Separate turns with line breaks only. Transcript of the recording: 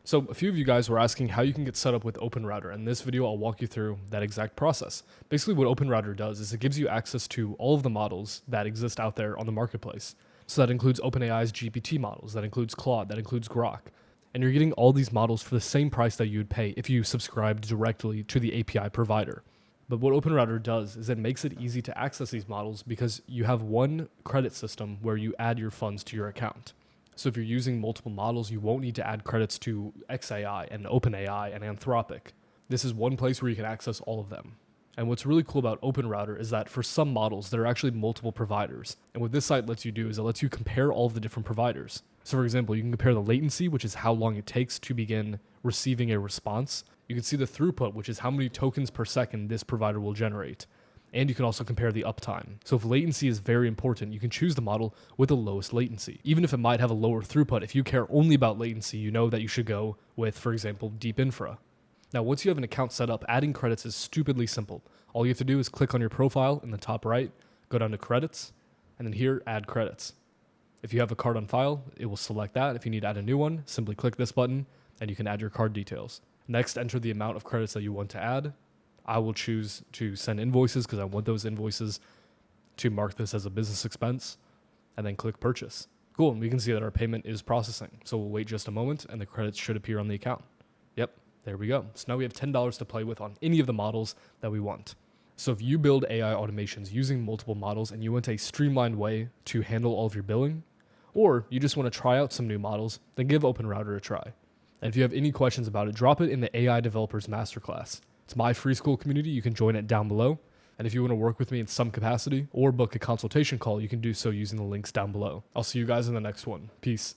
So a few of you guys were asking how you can get set up with OpenRouter. In this video, I'll walk you through that exact process. Basically what OpenRouter does is it gives you access to all of the models that exist out there on the marketplace. So that includes OpenAI's GPT models, that includes Claude, that includes Grok. And you're getting all these models for the same price that you would pay if you subscribed directly to the API provider. But what OpenRouter does is it makes it easy to access these models because you have one credit system where you add your funds to your account. So if you're using multiple models, you won't need to add credits to XAI and OpenAI and Anthropic. This is one place where you can access all of them. And what's really cool about OpenRouter is that for some models, there are actually multiple providers. And what this site lets you do is it lets you compare all of the different providers. So for example, you can compare the latency, which is how long it takes to begin receiving a response. You can see the throughput, which is how many tokens per second this provider will generate. And you can also compare the uptime. So if latency is very important, you can choose the model with the lowest latency. Even if it might have a lower throughput, if you care only about latency, you know that you should go with, for example, deep infra. Now, once you have an account set up, adding credits is stupidly simple. All you have to do is click on your profile in the top right, go down to credits, and then here, add credits. If you have a card on file, it will select that. If you need to add a new one, simply click this button and you can add your card details. Next, enter the amount of credits that you want to add. I will choose to send invoices because I want those invoices to mark this as a business expense, and then click purchase. Cool, and we can see that our payment is processing. So we'll wait just a moment and the credits should appear on the account. Yep, there we go. So now we have $10 to play with on any of the models that we want. So if you build AI automations using multiple models and you want a streamlined way to handle all of your billing, or you just want to try out some new models, then give OpenRouter a try. And if you have any questions about it, drop it in the AI Developers Masterclass. It's my free school community. You can join it down below. And if you want to work with me in some capacity or book a consultation call, you can do so using the links down below. I'll see you guys in the next one. Peace.